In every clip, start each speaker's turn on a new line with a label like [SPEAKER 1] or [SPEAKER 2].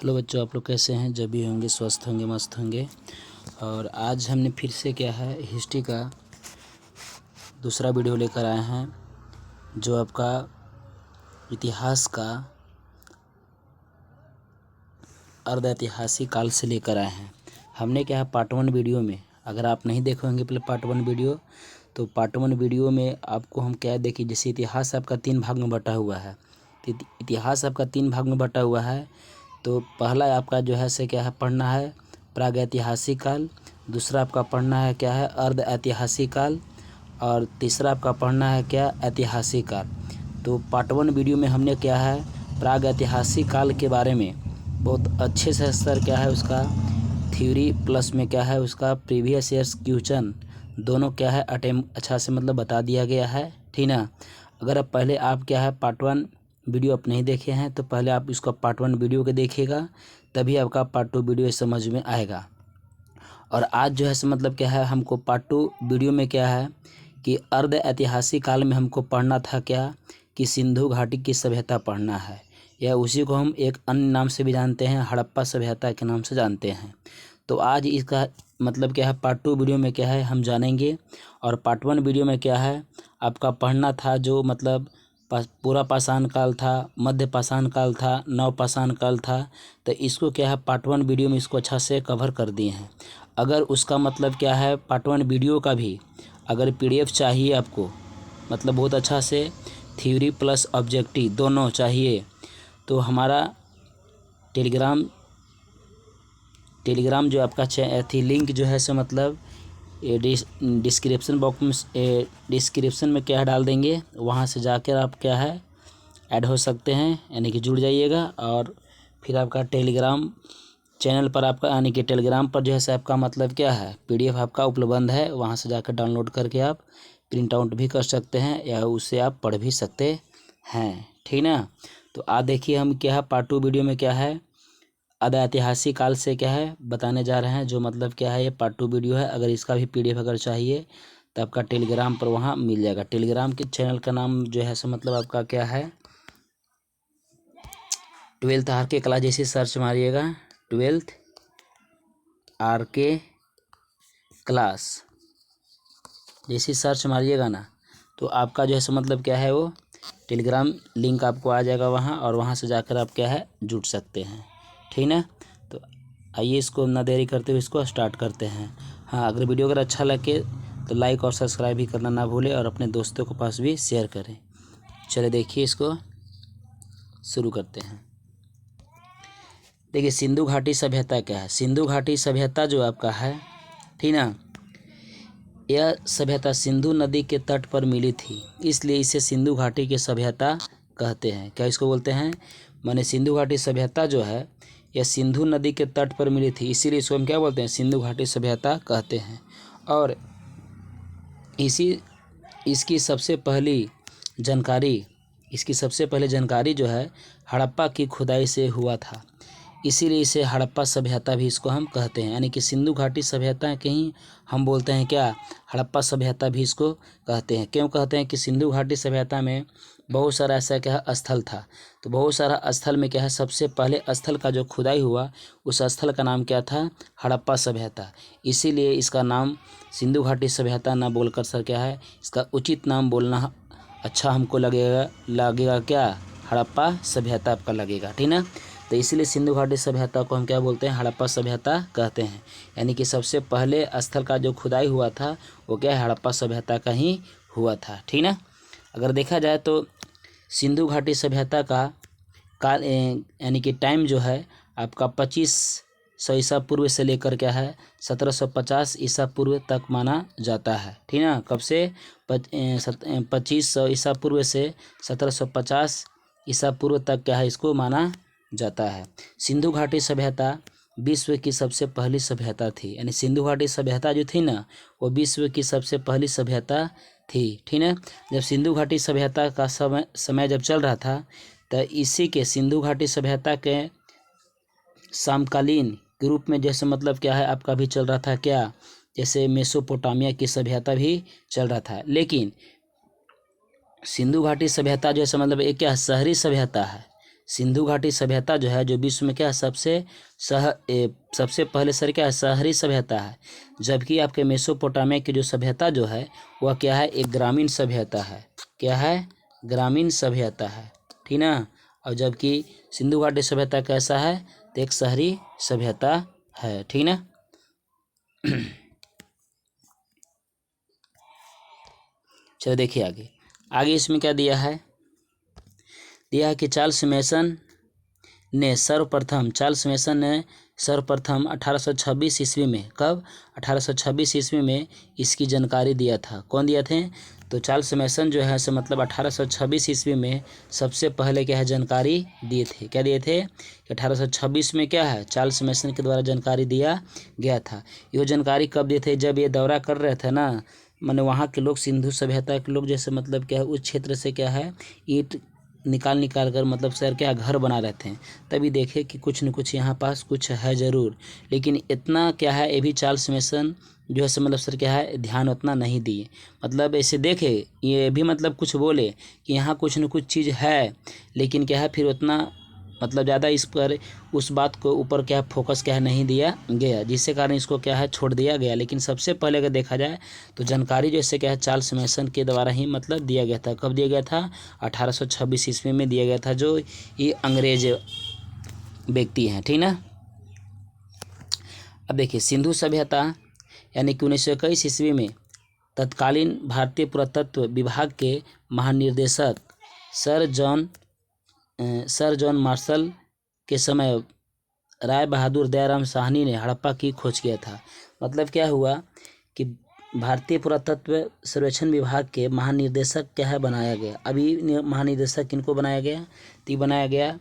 [SPEAKER 1] Hello बच्चों, आप लोग कैसे हैं? जब भी होंगे स्वस्थ होंगे, मस्त होंगे। और आज हमने फिर से क्या है हिस्ट्री का दूसरा वीडियो लेकर आए हैं, जो आपका इतिहास का अर्ध ऐतिहासिक काल से लेकर आए हैं। हमने क्या है पार्ट 1 वीडियो में, अगर आप नहीं देखे होंगे पहले पार्ट 1 वीडियो, तो पार्ट 1 वीडियो में आपको हम क्या देखिए, जैसे इतिहास आपका 3 भाग में बटा हुआ है। तो इतिहास आपका 3 भाग में बटा हुआ है। तो पहला आपका जो है से क्या है पढ़ना है प्रागैतिहासिक काल, दूसरा आपका पढ़ना है क्या है अर्ध ऐतिहासिक काल, और तीसरा आपका पढ़ना है क्या ऐतिहासिक काल। तो पार्ट 1 वीडियो में हमने क्या है प्रागैतिहासिक काल के बारे में बहुत अच्छे से सर क्या है उसका थ्योरी प्लस में क्या है उसका प्रीवियस ईयर्स क्वेश्चन दोनों क्या है अटेम्प्ट अच्छा से मतलब बता दिया गया है, ठीक ना। अगर अब पहले आप क्या है पार्ट 1 वीडियो आप नहीं देखे हैं तो पहले आप इसका पार्ट 1 वीडियो के देखिएगा, तभी आपका पार्ट 2 वीडियो समझ में आएगा। और आज जो है सो मतलब क्या है हमको पार्ट 2 वीडियो में क्या है कि अर्ध ऐतिहासिक काल में हमको पढ़ना था क्या कि सिंधु घाटी की सभ्यता पढ़ना है, या उसी को हम एक अन्य नाम से भी जानते हैं हड़प्पा सभ्यता के नाम से जानते हैं। तो आज इसका मतलब क्या है पार्ट 2 वीडियो में क्या है हम जानेंगे। और पार्ट 1 वीडियो में क्या है आपका पढ़ना था जो मतलब पूरा पाषाण काल था, मध्य पाषाण काल था, नव पाषाण काल था। तो इसको क्या है पार्ट 1 वीडियो में इसको अच्छा से कवर कर दिए हैं। अगर उसका मतलब क्या है पार्ट 1 वीडियो का भी अगर PDF चाहिए आपको, मतलब बहुत अच्छा से थ्योरी प्लस ऑब्जेक्टिव दोनों चाहिए, तो हमारा टेलीग्राम जो आपका थी लिंक जो है सो मतलब ये डिस्क्रिप्शन बॉक्स में डिस्क्रिप्शन में क्या है डाल देंगे, वहाँ से जाकर आप क्या है ऐड हो सकते हैं, यानी कि जुड़ जाइएगा। और फिर आपका टेलीग्राम चैनल पर आपका यानी कि टेलीग्राम पर जो है सो आपका मतलब क्या है PDF आपका उपलब्ध है, वहाँ से जाकर डाउनलोड करके आप प्रिंट आउट भी कर सकते हैं या उससे आप पढ़ भी सकते हैं, ठीक ना। तो आज देखिए हम क्या है पार्ट 2 वीडियो में क्या है अर्ध ऐतिहासिक काल से क्या है बताने जा रहे हैं, जो मतलब क्या है ये पार्ट 2 वीडियो है। अगर इसका भी PDF अगर चाहिए तो आपका टेलीग्राम पर वहाँ मिल जाएगा। टेलीग्राम के चैनल का नाम जो है सो मतलब आपका क्या है 12th RK क्लास, जैसे सर्च मारिएगा 12th RK क्लास जैसे सर्च मारिएगा ना, तो आपका जो है सो मतलब क्या है वो टेलीग्राम लिंक आपको आ जाएगा वहाँ, और वहाँ से जाकर आप क्या है जुड़ सकते हैं, ठीक ना। तो आइए इसको ना देरी करते हुए इसको स्टार्ट करते हैं। हाँ, अगर वीडियो अगर अच्छा लगे तो लाइक और सब्सक्राइब भी करना ना भूलें, और अपने दोस्तों के पास भी शेयर करें। चलिए देखिए इसको शुरू करते हैं। देखिए सिंधु घाटी सभ्यता क्या है। सिंधु घाटी सभ्यता जो आपका है, ठीक ना, यह सभ्यता सिंधु नदी के तट पर मिली थी, इसलिए इसे सिंधु घाटी की सभ्यता कहते हैं। क्या इसको बोलते हैं, माने सिंधु घाटी सभ्यता जो है यह सिंधु नदी के तट पर मिली थी, इसीलिए इसको हम क्या बोलते हैं सिंधु घाटी सभ्यता कहते हैं। और इसकी सबसे पहली जानकारी जो है हड़प्पा की खुदाई से हुआ था, इसीलिए इसे हड़प्पा सभ्यता भी इसको हम कहते हैं। यानी कि सिंधु घाटी सभ्यता के ही हम बोलते हैं क्या हड़प्पा सभ्यता भी इसको कहते हैं। क्यों कहते हैं कि सिंधु घाटी सभ्यता में बहुत सारा ऐसा क्या है स्थल था। तो बहुत सारा स्थल में क्या है सबसे पहले स्थल का जो खुदाई हुआ उस स्थल का नाम क्या था हड़प्पा सभ्यता, इसीलिए इसका नाम सिंधु घाटी सभ्यता ना बोलकर सर क्या है इसका उचित नाम बोलना अच्छा हमको लगेगा क्या हड़प्पा सभ्यता आपका लगेगा, ठीक ना। तो इसीलिए सिंधु घाटी सभ्यता को हम क्या बोलते हैं हड़प्पा सभ्यता कहते हैं। यानी कि सबसे पहले स्थल का जो खुदाई हुआ था वो क्या है हड़प्पा सभ्यता का ही हुआ था, ठीक ना। अगर देखा जाए तो सिंधु घाटी सभ्यता का काल यानी कि टाइम जो है आपका 2500 ईसा पूर्व से लेकर क्या है 1750 ईसा पूर्व तक माना जाता है, ठीक ना। कब से 2500 ईसा पूर्व से 1750 ईसा पूर्व तक क्या है इसको माना जाता है। सिंधु घाटी सभ्यता विश्व की सबसे पहली सभ्यता थी, यानी सिंधु घाटी सभ्यता जो थी ना वो विश्व की सबसे पहली सभ्यता थी, ठीक है। जब सिंधु घाटी सभ्यता का समय जब चल रहा था तो इसी के सिंधु घाटी सभ्यता के समकालीन के रूप में जैसे मतलब क्या है आपका भी चल रहा था क्या जैसे मेसोपोटामिया की सभ्यता भी चल रहा था। लेकिन सिंधु घाटी सभ्यता जैसे मतलब एक क्या शहरी सभ्यता है, सिंधु घाटी सभ्यता जो है जो विश्व में क्या है सबसे पहले सर क्या है शहरी सभ्यता है, जबकि आपके मेसोपोटामिया की जो सभ्यता जो है वह क्या है एक ग्रामीण सभ्यता है। क्या है? ग्रामीण सभ्यता है, ठीक ना। और जबकि सिंधु घाटी सभ्यता कैसा है तो एक शहरी सभ्यता है, ठीक ना। चलो देखिए आगे आगे इसमें क्या दिया है कि चार्ल्स मेसन ने सर्वप्रथम 1826 ईस्वी में, कब? 1826 ईस्वी में इसकी जानकारी दिया था। कौन दिया थे? तो चार्ल्स मेसन जो है मतलब 1826 ईस्वी में सबसे पहले क्या है जानकारी दिए थे। क्या दिए थे कि 1826 में क्या है चार्ल्स मेसन के द्वारा जानकारी दिया गया था। ये जानकारी कब दिए थे? जब ये दौरा कर रहे थे ना, माने वहाँ के लोग सिंधु सभ्यता के लोग जैसे मतलब क्या है उस क्षेत्र से क्या है ईंट निकाल कर मतलब सर क्या घर बना रहे थे, तभी देखे कि कुछ न कुछ यहाँ पास कुछ है ज़रूर। लेकिन इतना क्या है ये भी चार्ल्स मेसन जो है मतलब सर क्या है ध्यान उतना नहीं दिए। मतलब ऐसे देखे ये भी मतलब कुछ बोले कि यहाँ कुछ न कुछ चीज़ है, लेकिन क्या है फिर उतना मतलब ज़्यादा इस पर उस बात को ऊपर क्या है फोकस क्या है नहीं दिया गया, जिससे कारण इसको क्या है छोड़ दिया गया। लेकिन सबसे पहले अगर देखा जाए तो जानकारी जैसे क्या है चार्ल्स मेसन के द्वारा ही मतलब दिया गया था। कब दिया गया था? 1826 ईस्वी में दिया गया था, जो ये अंग्रेज व्यक्ति हैं, ठीक ना। अब देखिए सिंधु सभ्यता यानी कि 1921 ईस्वी में तत्कालीन भारतीय पुरातत्व विभाग के महानिर्देशक सर जॉन मार्शल के समय राय बहादुर दयाराम साहनी ने हड़प्पा की खोज किया था। मतलब क्या हुआ कि भारतीय पुरातत्व सर्वेक्षण विभाग के महानिर्देशक क्या है बनाया गया। अभी महानिर्देशक किनको बनाया गया? तो बनाया गया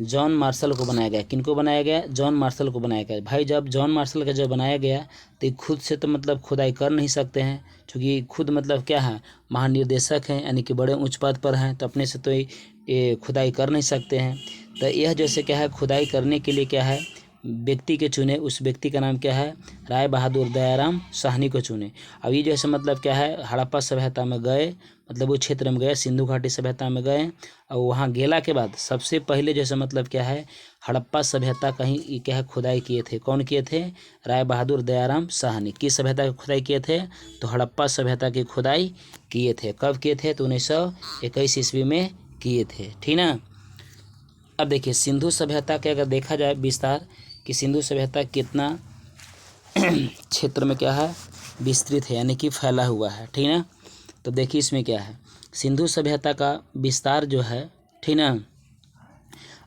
[SPEAKER 1] जॉन मार्शल को बनाया गया। किनको बनाया गया? जॉन मार्शल को बनाया गया। भाई जब जॉन मार्शल का जब बनाया गया तो खुद से तो मतलब खुदाई कर नहीं सकते हैं, क्योंकि खुद मतलब क्या है महानिर्देशक हैं यानी कि बड़े उच्च पद पर हैं, तो अपने से तो ये खुदाई कर नहीं सकते हैं। तो यह जैसे क्या है खुदाई करने के लिए क्या है व्यक्ति के चुने, उस व्यक्ति का नाम क्या है राय बहादुर दयाराम साहनी को चुने। अब ये जैसे मतलब क्या है हड़प्पा सभ्यता में गए, मतलब वो क्षेत्र में गए, सिंधु घाटी सभ्यता में गए, और वहाँ गेला के बाद सबसे पहले जैसे मतलब क्या है हड़प्पा सभ्यता का ही क्या है खुदाई किए थे। कौन किए थे? राय बहादुर दयाराम साहनी। किस सभ्यता की खुदाई किए थे? तो हड़प्पा सभ्यता की खुदाई किए थे। कब किए थे? तो 1921 ईस्वी में किए थे, ठीक ना। अब देखिए सिंधु सभ्यता के अगर देखा जाए विस्तार कि सिंधु सभ्यता कितना क्षेत्र में क्या है विस्तृत है यानी कि फैला हुआ है, ठीक ना। तो देखिए इसमें क्या है सिंधु सभ्यता का विस्तार जो है, ठीक ना,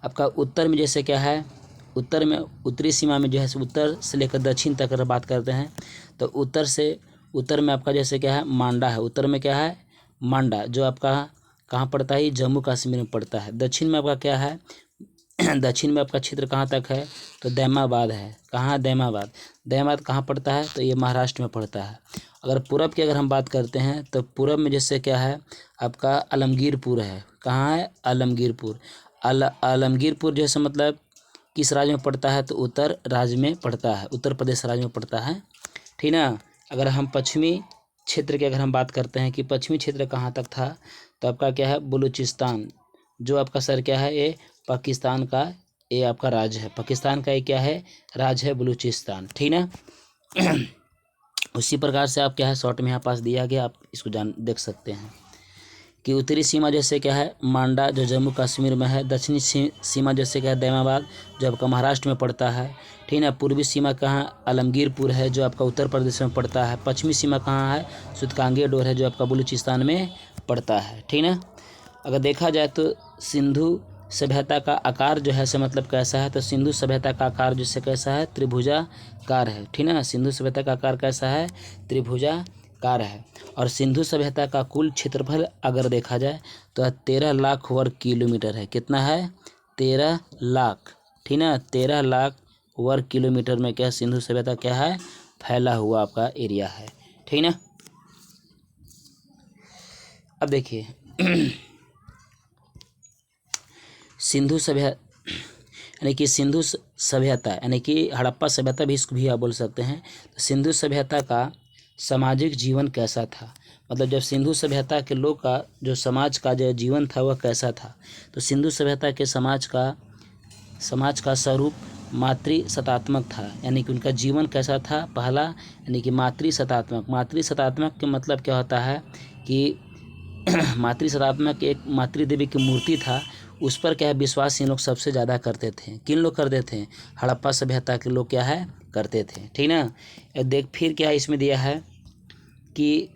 [SPEAKER 1] आपका उत्तर में जैसे क्या है उत्तर में उत्तरी सीमा में जो है उत्तर से लेकर दक्षिण तक अगर बात करते हैं तो उत्तर में आपका जैसे क्या है मांडा है। उत्तर में क्या है मांडा, जो आपका कहाँ पड़ता है? जम्मू कश्मीर में पड़ता है। दक्षिण में आपका क्या है दक्षिण में आपका क्षेत्र कहाँ तक है? तो दैमाबाद है। कहाँ? दैमाबाद कहाँ पड़ता है? तो ये महाराष्ट्र में पड़ता है। अगर पूरब की अगर हम बात करते हैं तो पूरब में जैसे क्या है आपका आलमगीरपुर है। कहाँ है? आलमगीरपुर। आलमगीरपुर जैसे मतलब किस राज्य में पड़ता है? तो उत्तर राज्य में पड़ता है, उत्तर प्रदेश राज्य में पड़ता है, ठीक ना। अगर हम पश्चिमी क्षेत्र की अगर हम बात करते हैं कि पश्चिमी क्षेत्र कहाँ तक था, तो आपका क्या है बलूचिस्तान, जो आपका सर क्या है ये पाकिस्तान का ये आपका राज्य है। पाकिस्तान का ये क्या है राज्य है बलूचिस्तान, ठीक ना। उसी प्रकार से आप क्या है शॉर्ट में यहाँ पास दिया गया, आप इसको देख सकते हैं कि उत्तरी सीमा जैसे क्या है मांडा जो जम्मू कश्मीर में है। दक्षिणी सीमा जैसे क्या है दैमाबाद जो आपका महाराष्ट्र में पड़ता है, ठीक ना। पूर्वी सीमा कहाँ? आलमगीरपुर है जो आपका उत्तर प्रदेश में पड़ता है। पश्चिमी सीमा कहाँ है? सुतकांगे डोर है जो आपका बलूचिस्तान में पड़ता है, ठीक ना। अगर देखा जाए तो सिंधु सभ्यता का आकार जो है से मतलब कैसा है? तो सिंधु सभ्यता का आकार जैसे कैसा है त्रिभुजाकार है, ठीक ना। सिंधु सभ्यता का आकार कैसा है? त्रिभुजाकार है। और सिंधु सभ्यता का कुल क्षेत्रफल अगर देखा जाए तो 13 लाख वर्ग किलोमीटर है। कितना है? 13 लाख, ठीक ना। 13 लाख वर्ग किलोमीटर में क्या सिंधु सभ्यता क्या है फैला हुआ आपका एरिया है, ठीक ना। अब देखिए सिंधु सभ्यता यानी कि सिंधु सभ्यता यानी कि हड़प्पा सभ्यता भी इसको भी आप बोल सकते हैं। तो सिंधु सभ्यता का सामाजिक जीवन कैसा था। मतलब जब सिंधु सभ्यता के लोग का जो समाज का जो जीवन था वह कैसा था। तो सिंधु सभ्यता के समाज का स्वरूप मातृसत्तात्मक था, यानी कि उनका जीवन कैसा था। पहला यानी कि मातृसत्तात्मक के मतलब क्या होता है कि मातृसत्तात्मक एक मातृदेवी की मूर्ति था, उस पर क्या है विश्वास इन लोग सबसे ज़्यादा करते थे। किन लोग करते थे? हड़प्पा सभ्यता के लोग क्या है करते थे, ठीक ना। देख फिर क्या इसमें दिया है कि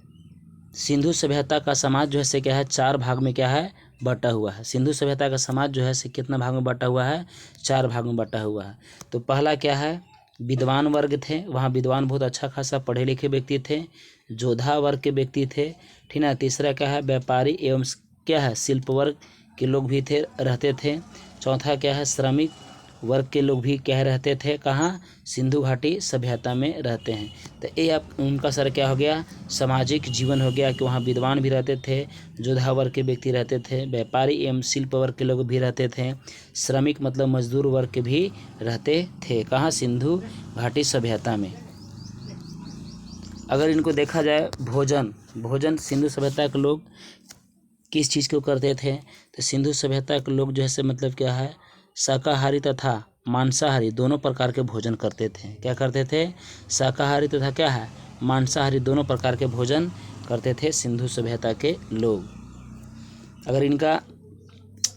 [SPEAKER 1] सिंधु सभ्यता का समाज जो है से क्या है 4 भाग में क्या है बटा हुआ है। सिंधु सभ्यता का समाज जो है से कितना भाग में बटा हुआ है? 4 भाग में बटा हुआ है। तो पहला क्या है, विद्वान वर्ग थे, वहाँ विद्वान बहुत अच्छा खासा पढ़े लिखे व्यक्ति थे, जोधा वर्ग के व्यक्ति थे, ठीक ना। तीसरा क्या है, व्यापारी एवं क्या है शिल्प वर्ग के लोग भी थे रहते थे। चौथा क्या है, श्रमिक वर्ग के लोग भी क्या रहते थे, कहाँ? सिंधु घाटी सभ्यता में रहते हैं। तो ये आप उनका सर क्या हो गया, सामाजिक जीवन हो गया कि वहाँ विद्वान भी रहते थे, जोधा वर्ग के व्यक्ति रहते थे, व्यापारी एवं शिल्प वर्ग के लोग भी रहते थे, श्रमिक मतलब मजदूर वर्ग के भी रहते थे, कहाँ? सिंधु घाटी सभ्यता में। अगर इनको देखा जाए भोजन सिंधु सभ्यता के लोग किस चीज़ को करते थे? तो सिंधु सभ्यता के लोग जो है से मतलब क्या है शाकाहारी तथा मांसाहारी दोनों प्रकार के भोजन करते थे। क्या करते थे? शाकाहारी तथा क्या है मांसाहारी दोनों प्रकार के भोजन करते थे सिंधु सभ्यता के लोग। अगर इनका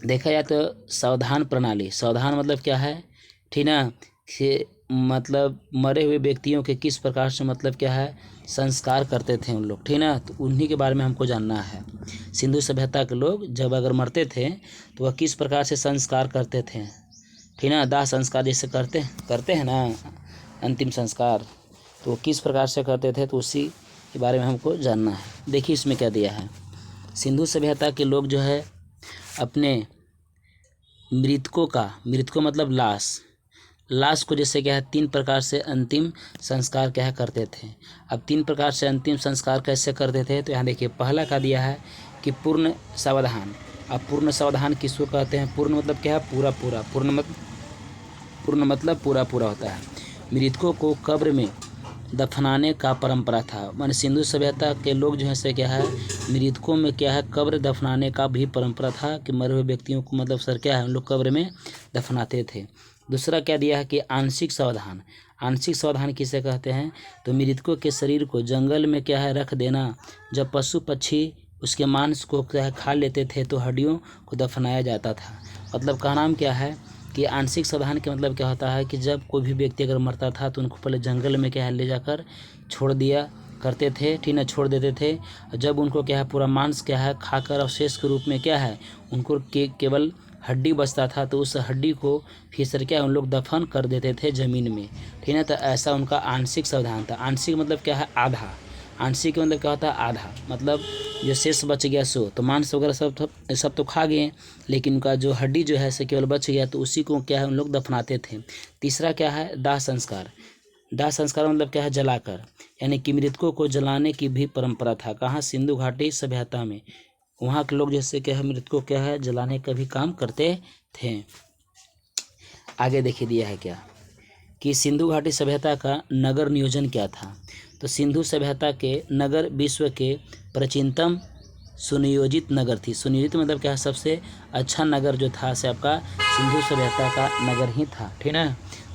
[SPEAKER 1] देखा जाए तो सावधान प्रणाली, सावधान मतलब क्या है, ठीक ना, कि मतलब मरे हुए व्यक्तियों के किस प्रकार से मतलब क्या है संस्कार करते थे उन लोग, ठीक ना। तो उन्हीं के बारे में हमको जानना है। सिंधु सभ्यता के लोग जब अगर मरते थे तो वह किस प्रकार से संस्कार करते थे, ठीक ना। दाह संस्कार जैसे करते हैं ना अंतिम संस्कार, तो वो किस प्रकार से करते थे, तो उसी के बारे में हमको जानना है। देखिए इसमें क्या दिया है, सिंधु सभ्यता के लोग जो है अपने मृतकों मतलब लाश को जैसे क्या है 3 प्रकार से अंतिम संस्कार क्या है करते थे। अब 3 प्रकार से अंतिम संस्कार कैसे करते थे, तो यहाँ देखिए पहला का दिया है कि पूर्ण सावधान। अब पूर्ण सावधान किसको कहते हैं? पूर्ण मतलब क्या है पूरा, पूर्ण मतलब पूरा होता है। मृतकों को कब्र में दफनाने का परंपरा था, माने सिंधु सभ्यता के लोग जो है से क्या है मृतकों में क्या है कब्र दफनाने का भी परंपरा था कि मरे हुए व्यक्तियों को मतलब सर क्या है उन लोग कब्र में दफनाते थे। दूसरा क्या दिया है कि आंशिक सावधान किसे कहते हैं? तो मृतकों के शरीर को जंगल में क्या है रख देना, जब पशु पक्षी उसके मांस को क्या है खा लेते थे तो हड्डियों को दफनाया जाता था। मतलब का नाम क्या है कि आंशिक सावधान के मतलब क्या होता है कि जब कोई भी व्यक्ति अगर मरता था तो उनको पहले जंगल में क्या है ले जाकर छोड़ दिया करते थे, ठीक ना, छोड़ देते थे। जब उनको क्या है पूरा मांस क्या है खाकर अवशेष के रूप में क्या है उनको केवल हड्डी बचता था, तो उस हड्डी को फिर सर क्या उन लोग दफन कर देते थे ज़मीन में, ठीक है। तो ऐसा उनका आंशिक सावधान था। आंशिक मतलब क्या है आधा, आंशिक मतलब क्या होता है आधा, मतलब जो शेष बच गया सो तो मांस वगैरह सब तो खा गए, लेकिन उनका जो हड्डी जो है से केवल बच गया, तो उसी को क्या है उन लोग दफनाते थे। तीसरा क्या है दाह संस्कार मतलब क्या है जलाकर, यानी कि मृतकों को जलाने की भी परंपरा था। कहाँ? सिंधु घाटी सभ्यता में। वहाँ के लोग जैसे क्या है मृतकों क्या है जलाने का भी काम करते थे। आगे देखिए दिया है क्या कि सिंधु घाटी सभ्यता का नगर नियोजन क्या था। तो सिंधु सभ्यता के नगर विश्व के प्राचीनतम सुनियोजित नगर थी। सुनियोजित मतलब क्या है सबसे अच्छा नगर जो था से आपका सिंधु सभ्यता का नगर ही था, ठीक ना।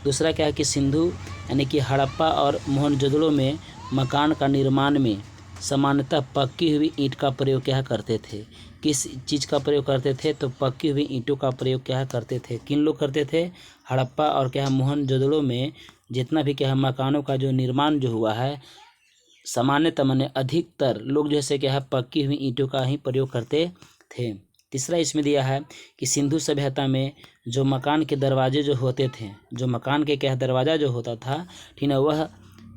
[SPEAKER 1] दूसरा क्या है कि सिंधु यानी कि हड़प्पा और मोहनजोदड़ो में मकान का निर्माण में सामान्यतः पक्की हुई ईंट का प्रयोग क्या करते थे। किस चीज़ का प्रयोग करते थे? तो पक्की हुई ईंटों का प्रयोग क्या करते थे। किन लोग करते थे? हड़प्पा और क्या है मोहनजोदड़ो में जितना भी क्या है मकानों का जो निर्माण जो हुआ है सामान्यतः माने अधिकतर लोग जैसे क्या है पक्की हुई ईंटों का ही प्रयोग करते थे। तीसरा इसमें दिया है कि सिंधु सभ्यता में जो मकान के दरवाजे जो होते थे, जो मकान के क्या दरवाज़ा जो होता था, ठीक है, वह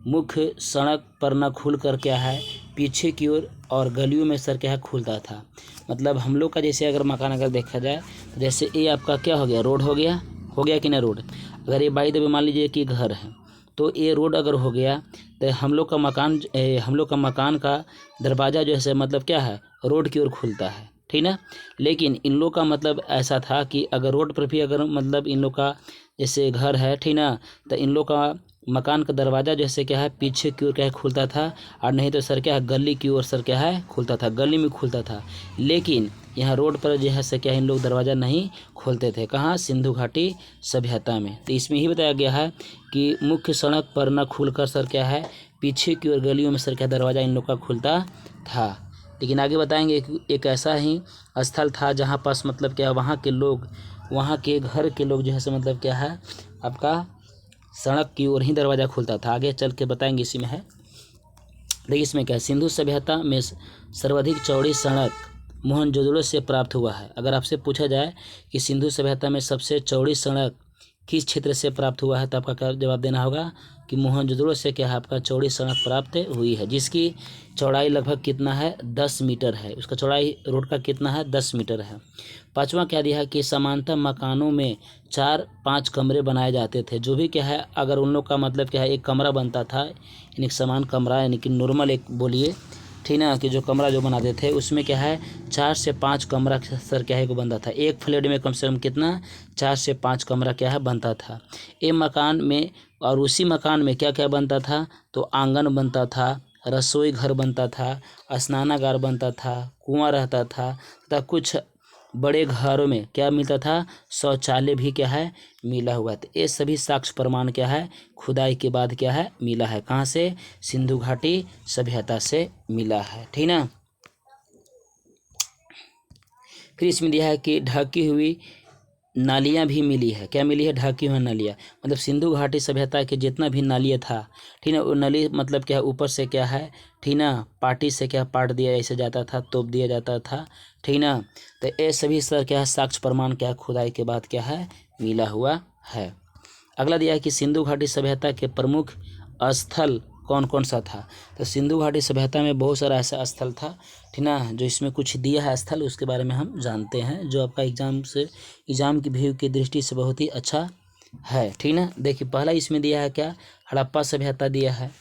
[SPEAKER 1] मुख्य सड़क पर न खुल कर क्या है पीछे की ओर और गलियों में सर क्या है खुलता था। मतलब हम लोग का जैसे अगर मकान अगर देखा जाए तो जैसे ये आपका क्या हो गया रोड हो गया कि ना रोड। अगर ये बाई दबे मान लीजिए कि घर है तो ये रोड अगर हो गया तो हम लोग का मकान का दरवाज़ा जो है मतलब क्या है रोड की ओर खुलता है, ठीक ना। लेकिन इन लोग का मतलब ऐसा था कि अगर रोड पर भी अगर मतलब इन लोग का जैसे घर है, ठीक ना, तो इन लोग का मकान का दरवाज़ा जैसे क्या है पीछे की ओर क्या है खुलता था, और नहीं तो सर क्या है गली की ओर सर क्या है खुलता था, गली में खुलता था। लेकिन यहाँ रोड पर जो है सर क्या है इन लोग दरवाज़ा नहीं खोलते थे। कहाँ? सिंधु घाटी सभ्यता में। तो इसमें ही बताया गया है कि मुख्य सड़क पर न खुलकर सर क्या है पीछे की ओर गलियों में सर क्या दरवाज़ा इन लोग का खुलता था। लेकिन आगे बताएंगे एक ऐसा ही स्थल था जहाँ पास मतलब क्या वहाँ के लोग, वहाँ के घर के लोग जो है सो मतलब क्या है आपका सड़क की ओर ही दरवाज़ा खुलता था। आगे चल के बताएंगे इसी में है। देखिए इसमें क्या है, सिंधु सभ्यता में सर्वाधिक चौड़ी सड़क मोहनजोदड़ो से प्राप्त हुआ है। अगर आपसे पूछा जाए कि सिंधु सभ्यता में सबसे चौड़ी सड़क किस क्षेत्र से प्राप्त हुआ है, तो आपका क्या जवाब देना होगा कि मोहनजोदड़ो से क्या है आपका चौड़ी सड़क प्राप्त हुई है, जिसकी चौड़ाई लगभग कितना है 10 मीटर है। उसका चौड़ाई रोड का कितना है 10 मीटर है। पाँचवा क्या दिया है कि समांतर मकानों में 4-5 कमरे बनाए जाते थे। जो भी क्या है अगर उन लोग का मतलब क्या है एक कमरा बनता था, यानी समान कमरा यानी कि नॉर्मल एक बोलिए ठीक ना, कि जो कमरा जो बनाते थे उसमें क्या है 4 से 5 कमरा सर क्या है को बनता था। एक फ्लैट में कम से कम कितना 4 से 5 कमरा क्या है बनता था एक मकान में। और उसी मकान में क्या क्या बनता था, तो आंगन बनता था, रसोई घर बनता था, स्नानागार बनता था, कुआं रहता था तथा कुछ बड़े घरों में क्या मिलता था, शौचालय भी क्या है मिला हुआ था। ये सभी साक्ष्य प्रमाण क्या है खुदाई के बाद क्या है मिला है। कहाँ से? सिंधु घाटी सभ्यता से मिला है, ठीक ना। फिर इसमें दिया है कि ढकी हुई नालियाँ भी मिली है। क्या मिली है? ढकी हुई नालियाँ। मतलब सिंधु घाटी सभ्यता के जितना भी नालियाँ था ठीक ना, वो नली मतलब क्या है ऊपर से क्या है ठीक ना पार्टी से क्या पाट दिया ऐसे जाता था, तोप दिया जाता था ठीक ना। तो ये सभी सर क्या है साक्ष्य प्रमाण क्या है खुदाई के बाद क्या है मिला हुआ है। अगला दिया है कि सिंधु घाटी सभ्यता के प्रमुख स्थल कौन कौन सा था। तो सिंधु घाटी सभ्यता में बहुत सारा ऐसा स्थल था ठीक ना, जो इसमें कुछ दिया है स्थल, उसके बारे में हम जानते हैं, जो आपका एग्जाम की व्यू की दृष्टि से बहुत ही अच्छा है ठीक ना। देखिए पहला इसमें दिया है क्या, हड़प्पा सभ्यता दिया है।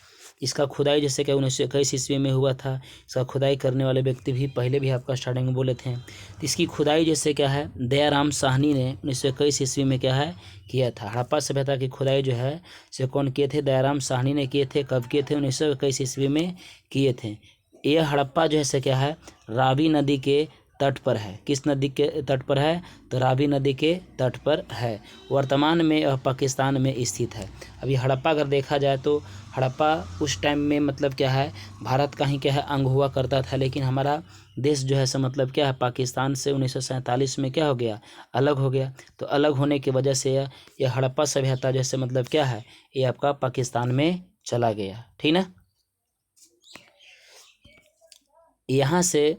[SPEAKER 1] इसका खुदाई जैसे कि 1921 ईस्वी में हुआ था। इसका खुदाई करने वाले व्यक्ति भी पहले भी आपका स्टार्टिंग में बोले थे। तो इसकी खुदाई जैसे क्या है दयाराम साहनी ने 1921 ईस्वी में क्या है किया था। हड़प्पा सभ्यता की खुदाई जो है से कौन किए थे? दयाराम साहनी ने किए थे। कब किए थे? 1921 ईस्वी में किए थे। ये हड़प्पा जो है से क्या है रावी नदी के तट पर है। किस नदी के तट पर है? तो रावी नदी के तट पर है। वर्तमान में यह पाकिस्तान में स्थित है। अभी हड़प्पा अगर देखा जाए तो हड़प्पा उस टाइम में मतलब क्या है भारत का ही क्या है अंग हुआ करता था, लेकिन हमारा देश जो है सो मतलब क्या है पाकिस्तान से 1947 में क्या हो गया अलग हो गया। तो अलग होने की वजह से यह हड़प्पा सभ्यता जैसे मतलब क्या है ये आपका पाकिस्तान में चला गया ठीक ना। यहाँ से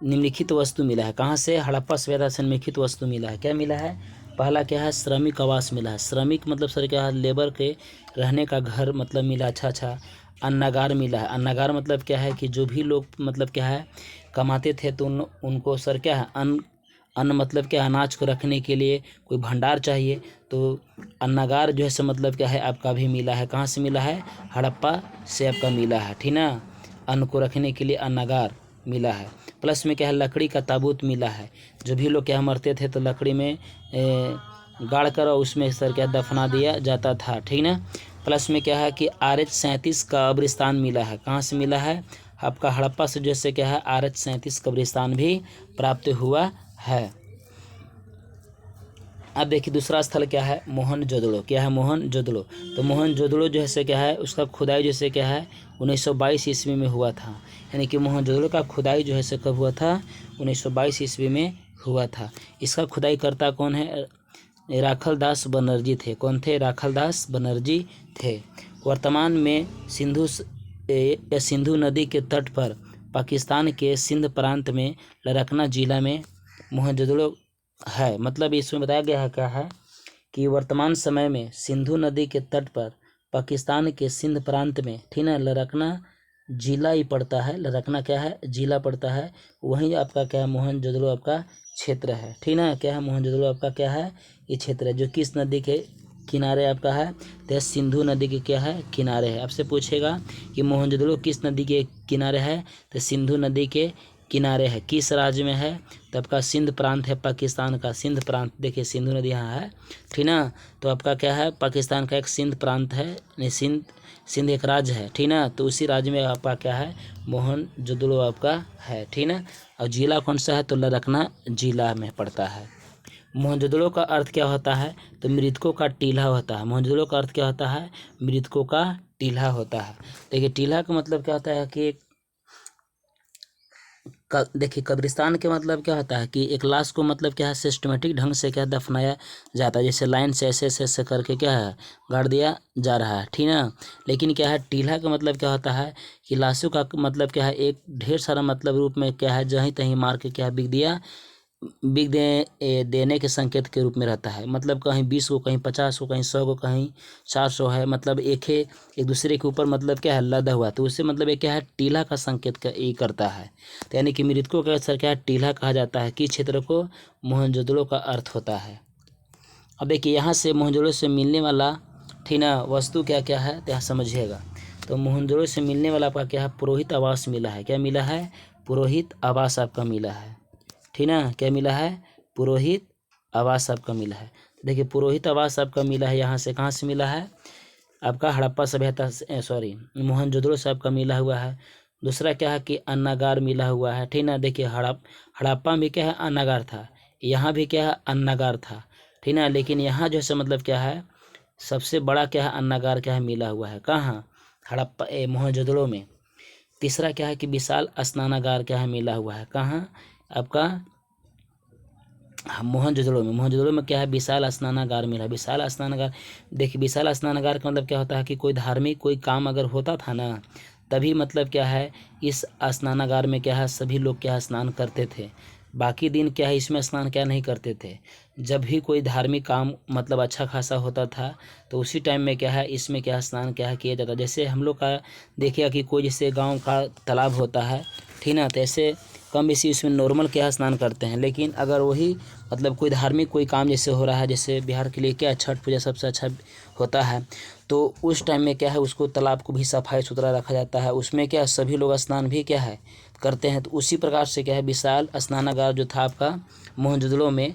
[SPEAKER 1] निम्नलिखित वस्तु मिला है। कहाँ से? हड़प्पा सभ्यता से निम्नलिखित वस्तु मिला है। क्या मिला है? पहला क्या है श्रमिक आवास मिला है। श्रमिक मतलब सर क्या है लेबर के रहने का घर मतलब मिला। अच्छा। अन्नागार मिला है। अन्नागार मतलब क्या है कि जो भी लोग मतलब क्या है कमाते थे तो उनको सर क्या है अन्न मतलब क्या अनाज को रखने के लिए कोई भंडार चाहिए, तो अन्नागार जो है सो मतलब क्या है आपका भी मिला है। कहाँ से मिला है? हड़प्पा से आपका मिला है ठीक ना। अन्न को रखने के लिए अन्नागार मिला है। प्लस में क्या है लकड़ी का ताबूत मिला है। जो भी लोग क्या मरते थे तो लकड़ी में गाड़ कर और उसमें सर क्या दफना दिया जाता था ठीक ना। प्लस में क्या है कि RH-37 का कब्रिस्तान मिला है। कहाँ से मिला है? आपका हड़प्पा से जैसे क्या है RH-37 कब्रिस्तान भी प्राप्त हुआ है। अब देखिए दूसरा स्थल क्या है मोहनजोदड़ो। क्या है? मोहनजोदड़ो। तो मोहनजोदड़ो जो है क्या है उसका खुदाई जैसे क्या है 1922 ईस्वी में हुआ था। यानी कि मोहनजोदड़ो का खुदाई जो है कब हुआ था? 1922 ईस्वी में हुआ था। इसका खुदाई करता कौन है? राखलदास बनर्जी थे। कौन थे? राखलदास बनर्जी थे। वर्तमान में सिंधु नदी के तट पर पाकिस्तान के सिंध प्रांत में लरकना जिला में मोहनजोदड़ो है। मतलब इसमें बताया गया है क्या है कि वर्तमान समय में सिंधु नदी के तट पर पाकिस्तान के सिंध प्रांत में ठीक ना लरकना जिला ही पड़ता है। लरकना क्या है? जिला पड़ता है। वहीं आपका क्या है मोहनजोदड़ो आपका क्षेत्र है ठीक ना। क्या है? मोहनजोदड़ो आपका क्या है ये क्षेत्र है, जो किस नदी के किनारे आपका है? तो सिंधु नदी के क्या है किनारे है। आपसे पूछेगा कि मोहनजोदड़ो किस नदी के किनारे है? तो सिंधु नदी के किनारे है। किस राज्य में है? तो आपका सिंध प्रांत है, पाकिस्तान का सिंध प्रांत। देखिए सिंधु नदी यहाँ है, ठीक ना। तो आपका क्या है, पाकिस्तान का एक सिंध प्रांत है, नहीं सिंध एक राज्य है, ठीक ना। तो उसी राज्य में आपका क्या है, मोहनजोदड़ो आपका है, ठीक ना। और जिला कौन सा है? तो लरकना जिला में पड़ता है। मोहनजोदड़ो का अर्थ क्या होता है? तो मृतकों का टीला होता है। मोहनजोदड़ो का अर्थ क्या होता है? मृतकों का टीला होता है। देखिए टीला का मतलब क्या होता है कि देखिए कब्रिस्तान के मतलब क्या होता है कि एक लाश को मतलब क्या है, सिस्टमेटिक ढंग से क्या दफनाया जाता है, जैसे लाइन से ऐसे करके क्या है, गाड़ दिया जा रहा है, ठीक ना। लेकिन क्या है, टीला का मतलब क्या होता है कि लाशों का मतलब क्या है, एक ढेर सारा मतलब रूप में क्या है, जहीं तहीं मार के क्या देने के संकेत के रूप में रहता है। मतलब कहीं 20 को, कहीं 50 को, कहीं 100 को, कहीं 400 है, मतलब एक दूसरे के ऊपर मतलब क्या है, लदा हुआ। तो उससे मतलब ये क्या है, टीला का संकेत ये करता है। तो यानी कि मृतकों का अक्सर क्या है, टीला कहा जाता है। किस क्षेत्र को? मोहनजोदड़ो का अर्थ होता है। अब देखिए यहाँ से मोहनजोदड़ो से मिलने वाला, ठीक ना, वस्तु क्या क्या है, तो यहाँ समझिएगा। तो मोहनजोदड़ो से मिलने वाला आपका क्या है, पुरोहित आवास मिला है। क्या मिला है? पुरोहित आवास आपका मिला है, ठीक ना। क्या मिला है? पुरोहित आवास आपका मिला है। देखिए पुरोहित आवास आपका मिला है, यहाँ से कहाँ से मिला है? आपका हड़प्पा सभ्यता से, सॉरी, मोहनजोदड़ो से आपका मिला हुआ है। दूसरा क्या है कि अन्नागार मिला हुआ है, ठीक ना। देखिए हड़प्पा में क्या है, अन्नागार था। यहाँ भी क्या है, अन्नागार था, ठीक ना। लेकिन यहाँ जो है मतलब क्या है, सबसे बड़ा क्या है, अन्नागार क्या है, मिला हुआ है। कहाँ? हड़प्पा मोहनजोदड़ो में। तीसरा क्या है कि विशाल स्नानागार क्या है, मिला हुआ है। कहाँ? आपका मोहनजोदड़ो में क्या है, विशाल स्नानागार मिला। विशाल स्नानागार, देखिए विशाल स्नानागार का मतलब क्या होता है कि कोई धार्मिक कोई काम अगर होता था ना, तभी मतलब क्या है, इस स्नानागार में क्या है, सभी लोग क्या है, स्नान करते थे। बाकी दिन क्या है, इसमें स्नान क्या नहीं करते थे। जब भी कोई धार्मिक काम मतलब अच्छा खासा होता था, तो उसी टाइम में क्या है, इसमें क्या है, स्नान क्या है, किया जाता। जैसे हम लोग का देखिएगा कि कोई जैसे गाँव का तालाब होता है, ठीक ना, तो ऐसे कम बेसी इसमें नॉर्मल क्या है, स्नान करते हैं। लेकिन अगर वही मतलब कोई धार्मिक कोई काम जैसे हो रहा है, जैसे बिहार के लिए क्या छठ पूजा सबसे अच्छा होता है, तो उस टाइम में क्या है, उसको तालाब को भी सफाई सुथरा रखा जाता है। उसमें क्या सभी लोग स्नान भी क्या है, करते हैं। तो उसी प्रकार से क्या है, विशाल स्नानागार जो था आपका मोहनजोदड़ो में,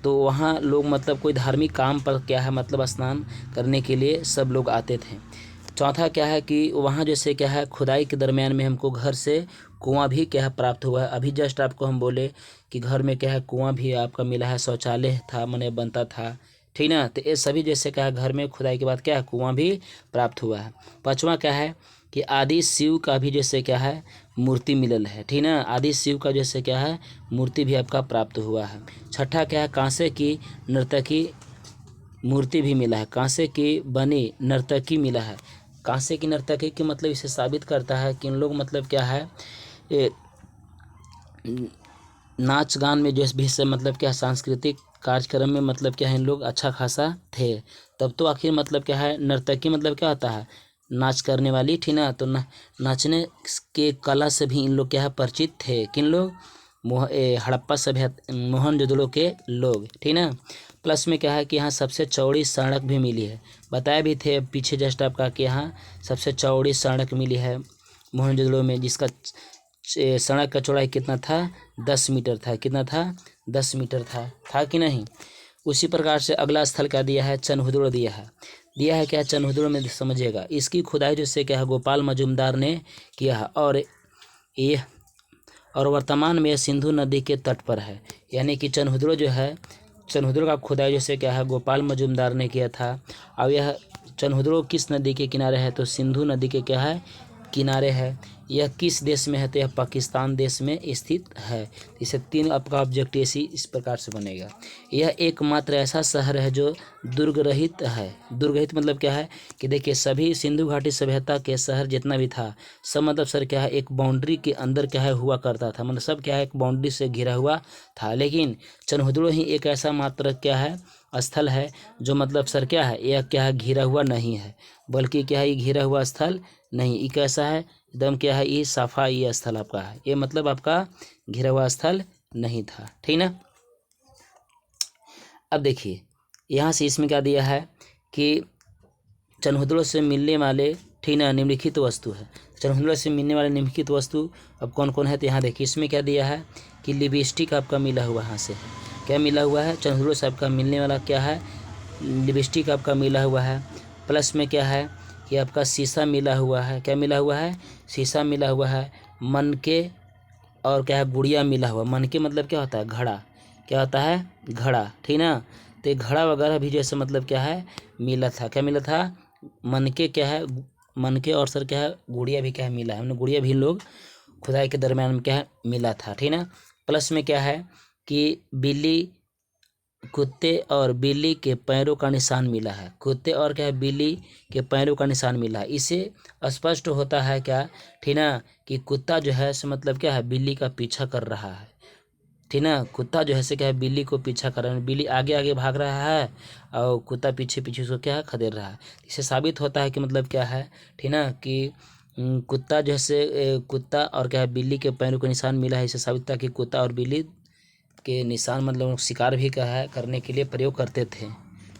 [SPEAKER 1] तो वहाँ लोग मतलब कोई धार्मिक काम पर क्या है, मतलब स्नान करने के लिए सब लोग आते थे। चौथा क्या है कि वहाँ जैसे क्या है, खुदाई के दरमियान में हमको घर से कुआं भी क्या है, प्राप्त हुआ है। अभी जस्ट आपको हम बोले कि घर में क्या है, कुआं भी आपका मिला है, शौचालय था, मने बनता था, ठीक ना। तो ये सभी जैसे क्या है, घर में खुदाई के बाद क्या है, कुआं भी प्राप्त हुआ है। पाँचवा क्या है कि आदि शिव का भी जैसे क्या है, मूर्ति मिलल है, ठीक ना। आदि शिव का जैसे क्या है, मूर्ति भी आपका प्राप्त हुआ है। छठा क्या है, कांसे की नर्तकी मूर्ति भी मिला है। कांसे की बनी नर्तकी मिला है। कांसे की नर्तकी के मतलब इसे साबित करता है कि इन लोग मतलब क्या है, ये नाच गान में जो भी से मतलब क्या सांस्कृतिक कार्यक्रम में मतलब क्या है, इन लोग अच्छा खासा थे। तब तो आखिर मतलब क्या है, नर्तकी मतलब क्या होता है, नाच करने वाली, ठीक ना। तो नाचने के कला से भी इन लोग क्या है, परिचित थे। किन लोग? हड़प्पा सभ्यता मोहनजोदड़ो के लोग, ठीक ना। प्लस में क्या है कि यहाँ सबसे चौड़ी सड़क भी मिली है। बताया भी थे पीछे जस्ट आपका कि यहाँ सबसे चौड़ी सड़क मिली है मोहनजोदड़ो में, जिसका सड़क का चौड़ाई कितना था? 10 मीटर था। कितना था? 10 मीटर था कि नहीं। उसी प्रकार से अगला स्थल क्या दिया है, चनहुदड़ो दिया है क्या, चनहुदड़ो में समझिएगा। इसकी खुदाई जिससे क्या है, गोपाल मजुमदार ने किया है, और वर्तमान में सिंधु नदी के तट पर है। यानी कि चनहुदड़ो जो है, चनहुदड़ो का खुदाई जैसे क्या है, गोपाल मजुमदार ने किया था। अब यह चनहुदड़ो किस नदी के किनारे है? तो सिंधु नदी के क्या है, किनारे है। यह किस देश में है? तो यह पाकिस्तान देश में स्थित है। इसे 3 आपका ऑब्जेक्ट इस प्रकार से बनेगा। यह एकमात्र ऐसा शहर है जो दुर्ग रहित है। दुर्ग रहित मतलब क्या है कि देखिए सभी सिंधु घाटी सभ्यता के शहर जितना भी था, सब मतलब सर क्या है, एक बाउंड्री के अंदर क्या है, हुआ करता था। मतलब सब क्या है, एक बाउंड्री से घिरा हुआ था। लेकिन चनहुदड़ो ही एक ऐसा मात्र क्या है, स्थल है जो मतलब सर क्या है, यह क्या है, घिरा हुआ नहीं है, बल्कि क्या है, ये घिरा हुआ स्थल नहीं। ये कैसा है, एकदम क्या है, ये साफा ये स्थल आपका है। ये मतलब आपका घिरा हुआ स्थल नहीं था, ठीक ना। अब देखिए यहाँ से इसमें क्या दिया है कि चनहुदड़ो से मिलने वाले, ठीक ना, निम्नलिखित वस्तु है। चंद्रहुला से मिलने वाले निम्नलिखित वस्तु अब कौन कौन है, तो यहाँ देखिए इसमें क्या दिया है कि लिपस्टिक आपका मिला हुआ यहाँ से है। क्या मिला हुआ है, चंद्रहुला से आपका मिलने वाला क्या है, लिपस्टिक आपका मिला हुआ है। प्लस में क्या है कि आपका शीशा मिला हुआ है। क्या मिला हुआ है, शीशा मिला हुआ है। मनके और क्या है, गुड़िया मिला हुआ। मनके मतलब क्या होता है, घड़ा। क्या होता है, घड़ा, ठीक ना। तो ये घड़ा वगैरह भी जैसे मतलब क्या है, मिला था। क्या मिला था, मनके क्या है, मनके और सर क्या है, गुड़िया भी क्या है, मिला है। हमने गुड़िया भी लोग खुदाई के दरमियान में क्या है, मिला था, ठीक ना। प्लस में क्या है कि बिल्ली, कुत्ते और बिल्ली के पैरों का निशान मिला है। कुत्ते और क्या है, बिल्ली के पैरों का निशान मिला है। इससे स्पष्ट होता है क्या, ठीक ना, कि कुत्ता जो है सो मतलब क्या है, बिल्ली का पीछा कर रहा है, ठीक ना। कुत्ता जो है से क्या है, बिल्ली को पीछा कर रहा है। बिल्ली आगे आगे भाग रहा है और कुत्ता पीछे पीछे उसको क्या है, खदेड़ रहा है। इससे साबित होता है कि मतलब क्या है, ठीक ना, कि कुत्ता जैसे कुत्ता और क्या है, बिल्ली के पैरों का निशान मिला है। इससे साबित होता है कि कुत्ता और बिल्ली के निशान मतलब शिकार भी क्या है, करने के लिए प्रयोग करते थे।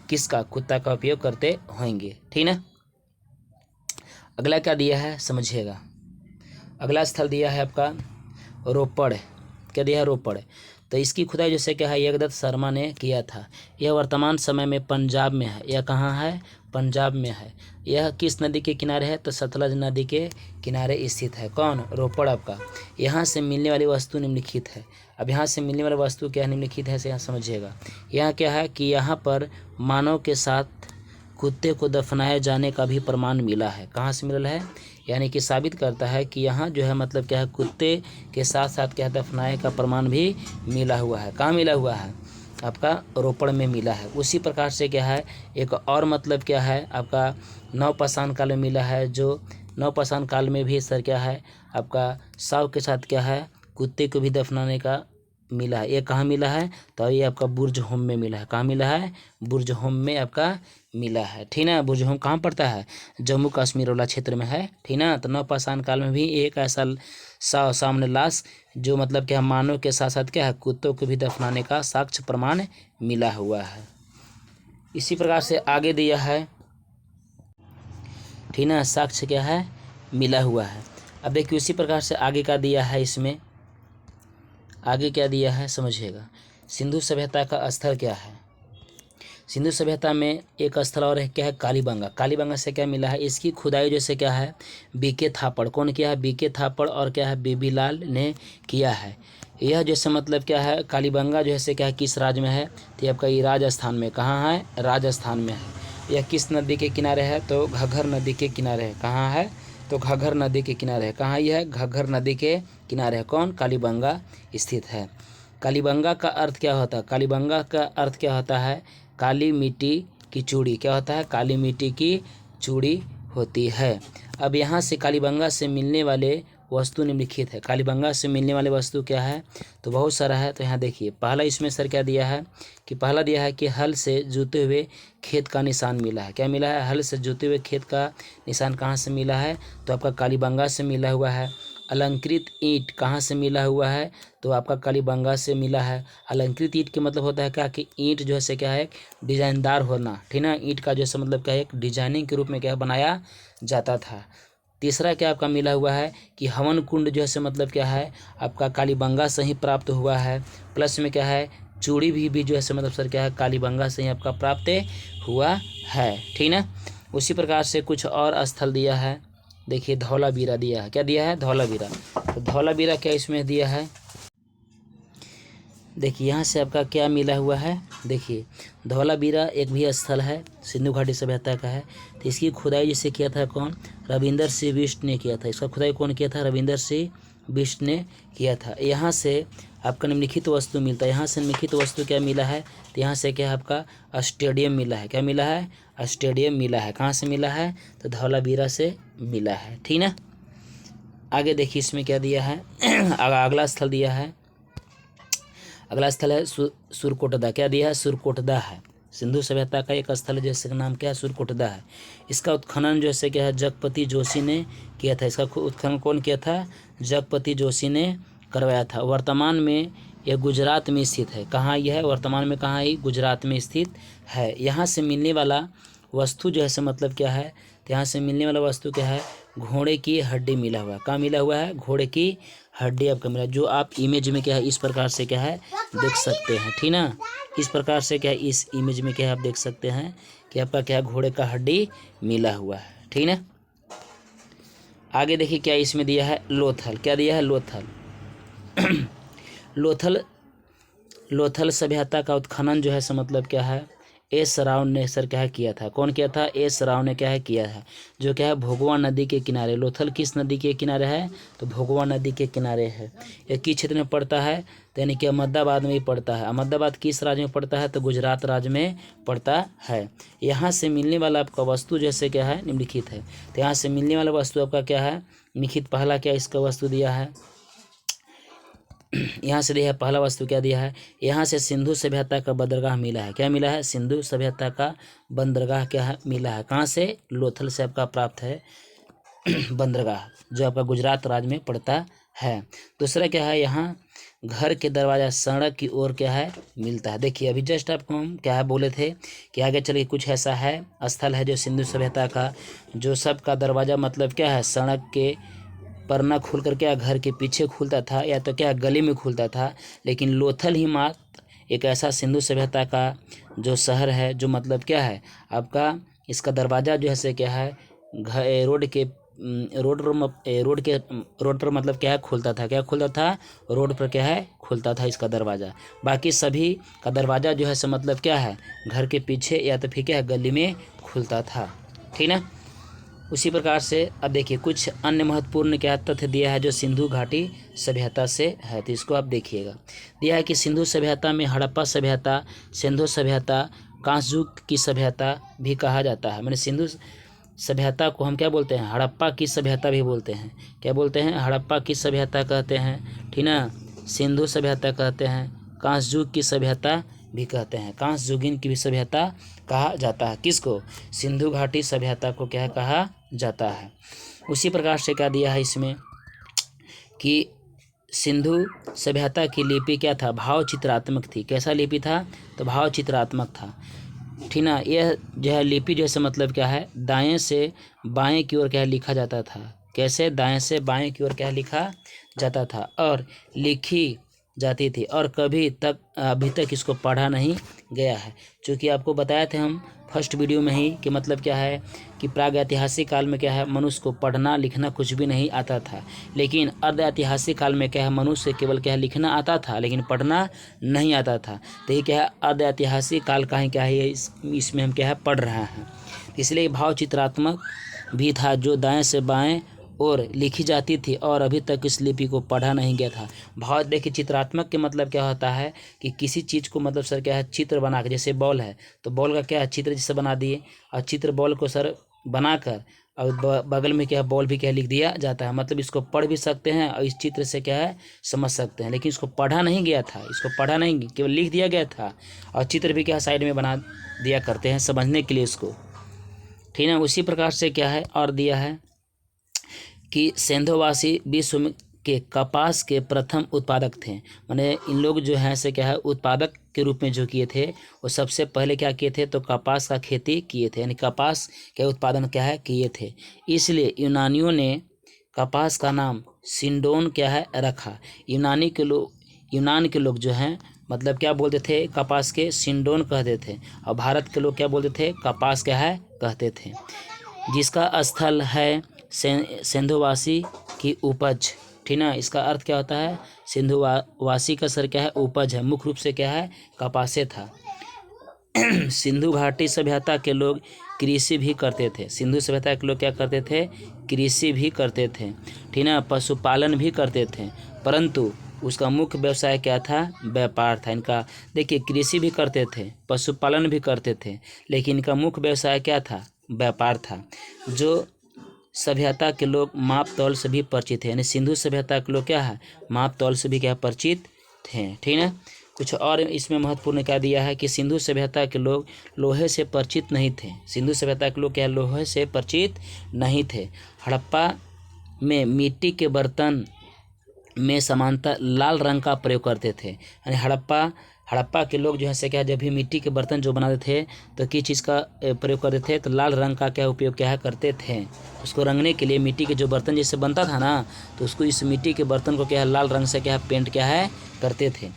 [SPEAKER 1] किसका, कुत्ता का उपयोग करते होंगे, ठीक ना। अगला क्या दिया है समझिएगा। अगला स्थल दिया है आपका रोपड़। क्या दिया है, रोपड़। तो इसकी खुदाई जैसे क्या है, एकदत्त शर्मा ने किया था। यह वर्तमान समय में पंजाब में है। यह कहाँ है, पंजाब में है। यह किस नदी के किनारे है, तो सतलज नदी के किनारे स्थित है। कौन, रोपड़ आपका। यहाँ से मिलने वाली वस्तु निम्नलिखित है। अब यहाँ से मिलने वाली वस्तु क्या निम्नलिखित है, से यहाँ समझिएगा। यहाँ क्या है कि यहाँ पर मानव के साथ कुत्ते को दफनाए जाने का भी प्रमाण मिला है। कहाँ से मिला है, यानी कि साबित करता है कि यहाँ जो है मतलब क्या है, कुत्ते के साथ साथ क्या है, दफनाए का प्रमाण भी मिला हुआ है। कहाँ मिला हुआ है, आपका रोपड़ में मिला है। उसी प्रकार से क्या है, एक और मतलब क्या है आपका नवपाषाण काल में मिला है। जो नवपाषाण काल में भी सर क्या है, आपका शव के साथ क्या है, कुत्ते को भी दफनाने का मिला है। ये कहाँ मिला है, तो ये आपका बुर्ज होम में मिला है। कहाँ मिला है, बुर्ज होम में आपका मिला है, ठीक ना। बुर्ज होम कहाँ पड़ता है, जम्मू कश्मीर वाला क्षेत्र में है, ठीक ना। तो नवपाषाण काल में भी एक ऐसा सामने लाश जो मतलब क्या मानव के साथ साथ क्या है, कुत्तों को भी दफनाने का साक्ष्य प्रमाण मिला हुआ है। इसी प्रकार से आगे दिया है, ठीक ना, साक्ष्य क्या है, मिला हुआ है। अब देखिए उसी प्रकार से आगे का दिया है। इसमें आगे क्या दिया है समझिएगा। सिंधु सभ्यता का स्थल क्या है, सिंधु सभ्यता में एक स्थल और है, क्या है, कालीबंगा। कालीबंगा से क्या मिला है, इसकी खुदाई जैसे क्या है, बीके थापड़। कौन किया है, बीके थापड़ और क्या है, बेबीलाल ने किया है। यह जैसे मतलब क्या है, कालीबंगा जो है क्या है, किस राज्य में है, तो आपका ये राजस्थान में। कहाँ है, राजस्थान में है। यह किस नदी के किनारे है, तो घग्गर नदी के किनारे है। कहाँ है, तो घग्गर नदी के किनारे है। कहाँ यह है, घग्गर नदी के किनारे है। कौन, कालीबंगा स्थित है। कालीबंगा का अर्थ क्या होता है, कालीबंगा का अर्थ क्या होता है, काली मिट्टी की चूड़ी। क्या होता है, काली मिट्टी की चूड़ी होती है। अब यहाँ से कालीबंगा से मिलने वाले वस्तु निम्नलिखित है। कालीबंगा से मिलने वाले वस्तु क्या है, तो बहुत सारा है। तो यहाँ देखिए पहला इसमें सर क्या दिया है, कि पहला दिया है कि हल से जोते हुए खेत का निशान मिला है। क्या मिला है, हल से जोते हुए खेत का निशान कहाँ से मिला है, तो आपका कालीबंगा से मिला हुआ है। अलंकृत ईंट कहाँ से मिला हुआ है, तो आपका कालीबंगा से मिला है। अलंकृत ईंट के मतलब होता है क्या, कि ईंट जो है क्या है, डिजाइनदार होना, ठीक ना। ईंट का जैसे मतलब क्या है, एक डिजाइनिंग के रूप में क्या बनाया जाता था। तीसरा क्या आपका मिला हुआ है, कि हवन कुंड जो है मतलब क्या है, आपका कालीबंगा से ही प्राप्त हुआ है। प्लस में क्या है, चूड़ी भी जो है मतलब सर क्या है, कालीबंगा से ही आपका प्राप्त हुआ है, ठीक ना। उसी प्रकार से कुछ और स्थल दिया है। देखिए धौलावीरा दिया है। क्या दिया है, धौलावीरा। तो धौलावीरा क्या इसमें दिया है, देखिए यहाँ से आपका क्या मिला हुआ है। देखिए धौलावीरा एक भी स्थल है, सिंधु घाटी सभ्यता का है। तो इसकी खुदाई जिसे किया था कौन, रविंदर सिंह बिष्ट ने किया था। इसका खुदाई कौन किया था, रविंदर सिंह बिष्ट ने किया था। यहाँ से आपका निम्नलिखित वस्तु मिलता है। यहाँ से निम्नलिखित वस्तु क्या मिला है, तो यहाँ से क्या है, आपका स्टेडियम मिला है। क्या मिला है, स्टेडियम मिला है। कहाँ से मिला है, तो धौलावीरा से मिला है, ठीक ना। आगे देखिए इसमें क्या दिया है अगला स्थल दिया है। अगला स्थल है सुरकोटदा। क्या दिया है, सुरकोटदा है। सिंधु सभ्यता का एक स्थल जैसे का नाम क्या है, सुरकोटदा है। इसका उत्खनन जो है क्या है, जगपति जोशी ने किया था। इसका उत्खनन कौन किया था, जगपति जोशी ने करवाया था। वर्तमान में यह गुजरात में स्थित है। कहाँ यह है, वर्तमान में कहाँ है, गुजरात में स्थित है। यहाँ से मिलने वाला वस्तु जो है मतलब क्या है, तो यहाँ से मिलने वाला वस्तु क्या है, घोड़े की हड्डी मिला हुआ है। कहाँ मिला हुआ है, घोड़े की हड्डी आपका मिला, जो आप इमेज में क्या है इस प्रकार से क्या है देख सकते हैं, ठीक ना। इस प्रकार से क्या है इस इमेज में क्या है आप देख सकते हैं कि आपका क्या है घोड़े का हड्डी मिला हुआ है, ठीक ना। आगे देखिए क्या इसमें दिया है, लोथल। क्या दिया है, लोथल। लोथल लोथल सभ्यता का उत्खनन जो है सो मतलब क्या है, एस राव ने सर क्या है किया था। कौन किया था, एस राव ने क्या है किया है, जो क्या है भोगवा नदी के किनारे। लोथल किस नदी के किनारे है, तो भोगवा नदी के किनारे है। यह किस क्षेत्र में पड़ता है, तो यानी कि अहमदाबाद में ही पड़ता है। अहमदाबाद किस राज्य में पड़ता है, तो गुजरात राज्य में पड़ता है। यहाँ से मिलने वाला आपका वस्तु जैसे क्या है निम्नलिखित है। तो यहाँ से मिलने वाला वस्तु आपका क्या है निम्नलिखित, पहला क्या इसका वस्तु दिया है, यहाँ से दिया है पहला वस्तु क्या दिया है, यहाँ से सिंधु सभ्यता का बंदरगाह मिला है। क्या मिला है, सिंधु सभ्यता का बंदरगाह क्या है मिला है। कहाँ से, लोथल से आपका प्राप्त है बंदरगाह, जो आपका गुजरात राज्य में पड़ता है। दूसरा क्या है, यहाँ घर के दरवाजा सड़क की ओर क्या है मिलता है। देखिए अभी जस्ट आपको हम क्या है बोले थे कि आगे चलिए कुछ ऐसा है स्थल है जो सिंधु सभ्यता का, जो सबका दरवाजा मतलब क्या है सड़क के पर न खुल कर क्या घर के पीछे खुलता था या तो क्या गली में खुलता था, लेकिन लोथल ही मात्र एक ऐसा सिंधु सभ्यता का जो शहर है जो मतलब क्या है आपका इसका दरवाज़ा जो है से क्या है रोड पर मतलब क्या है खुलता था। क्या खुलता था, रोड पर क्या है खुलता था इसका दरवाज़ा। बाकी सभी का दरवाज़ा जो है सो मतलब क्या है घर के पीछे या तो फिर क्या है गली में खुलता था, ठीक ना। उसी प्रकार से अब देखिए कुछ अन्य महत्वपूर्ण क्या तथ्य दिया है जो सिंधु घाटी सभ्यता से है, तो इसको आप देखिएगा। दिया है कि सिंधु सभ्यता में हड़प्पा सभ्यता, सिंधु सभ्यता, कांस्य युग की सभ्यता भी कहा जाता है। मैंने सिंधु सभ्यता को हम क्या बोलते हैं, हड़प्पा की सभ्यता भी बोलते हैं। क्या बोलते हैं, हड़प्पा की सभ्यता कहते हैं, ठीक ना। सिंधु सभ्यता कहते हैं, कांस्य युग की सभ्यता भी कहते हैं, कांस्य युगीन की भी सभ्यता कहा जाता है। किसको, सिंधु घाटी सभ्यता को क्या कहा जाता है। उसी प्रकार से क्या दिया है इसमें कि सिंधु सभ्यता की लिपि क्या था, भाव चित्रात्मक थी। कैसा लिपि था, तो भाव चित्रात्मक था, ठीक ना। यह जो है लिपि जैसे मतलब क्या है दाएं से बाएं की ओर क्या लिखा जाता था। कैसे, दाएं से बाएं की ओर क्या लिखा जाता था और लिखी जाती थी, और कभी तक अभी तक इसको पढ़ा नहीं गया है। चूँकि आपको बताया थे हम फर्स्ट वीडियो में ही कि मतलब क्या है कि प्राग ऐतिहासिक काल में क्या है मनुष्य को पढ़ना लिखना कुछ भी नहीं आता था, लेकिन अर्ध ऐतिहासिक काल में क्या है मनुष्य केवल क्या है लिखना आता था लेकिन पढ़ना नहीं आता था। तो ये क्या है अर्ध ऐतिहासिक काल का ही क्या है इसमें हम क्या है पढ़ रहे हैं। इसलिए भाव चित्रात्मक भी था जो दाएँ से बाएँ और लिखी जाती थी और अभी तक इस लिपि को पढ़ा नहीं गया था। भाव देखिए चित्रात्मक के मतलब क्या होता है कि किसी चीज़ को मतलब सर क्या है चित्र बना के, जैसे बॉल है तो बॉल का क्या है चित्र जैसे बना दिए और चित्र बॉल को सर बनाकर और बगल में क्या है बॉल भी क्या लिख दिया जाता है। मतलब इसको पढ़ भी सकते हैं और इस चित्र से क्या है समझ सकते हैं, लेकिन इसको पढ़ा नहीं गया था, इसको पढ़ा नहीं केवल लिख दिया गया था और चित्र भी क्या साइड में बना दिया करते हैं समझने के लिए इसको, ठीक है। उसी प्रकार से क्या है और दिया है कि सिंधुवासी विश्व के कपास के प्रथम उत्पादक थे। माने इन लोग जो हैं से क्या है उत्पादक के रूप में जो किए थे वो सबसे पहले क्या किए थे, तो कपास का खेती किए थे, यानी कपास के उत्पादन क्या है किए थे। इसलिए यूनानियों ने कपास का नाम सिंडोन क्या है रखा। यूनान के लोग जो हैं मतलब क्या बोलते थे, कपास के सिंडोन कहते थे, और भारत के लोग क्या बोलते थे, कपास क्या है कहते थे। जिसका स्थल है सिंधुवासी की उपज, ठीक ना। इसका अर्थ क्या होता है, सिंधुवासी का सर क्या है उपज है, मुख्य रूप से क्या है कपासे था। सिंधु घाटी सभ्यता के लोग कृषि भी करते थे। सिंधु सभ्यता के लोग क्या करते थे, कृषि भी करते थे, ठीक ना। पशुपालन भी करते थे, परंतु उसका मुख्य व्यवसाय क्या था, व्यापार था इनका। देखिए कृषि भी करते थे, पशुपालन भी करते थे, लेकिन इनका मुख्य व्यवसाय क्या था, व्यापार था। जो सभ्यता के लोग माप तौल से भी परिचित थे, यानी सिंधु सभ्यता के लोग क्या है माप तौल से भी क्या परिचित थे, ठीक है। कुछ और इसमें महत्वपूर्ण क्या दिया है कि सिंधु सभ्यता के लोग लोहे से परिचित नहीं थे। सिंधु सभ्यता के लोग क्या लोहे से परिचित नहीं थे। हड़प्पा में मिट्टी के बर्तन में समानता लाल रंग का प्रयोग करते थे, यानी हड़प्पा हड़प्पा के लोग जो है से क्या है, जब भी मिट्टी के बर्तन जो बनाते थे तो किस चीज़ का प्रयोग करते थे, तो लाल रंग का क्या उपयोग क्या है करते थे। उसको रंगने के लिए मिट्टी के जो बर्तन जैसे बनता था ना, तो उसको इस मिट्टी के बर्तन को क्या है लाल रंग से क्या है पेंट क्या है करते थे।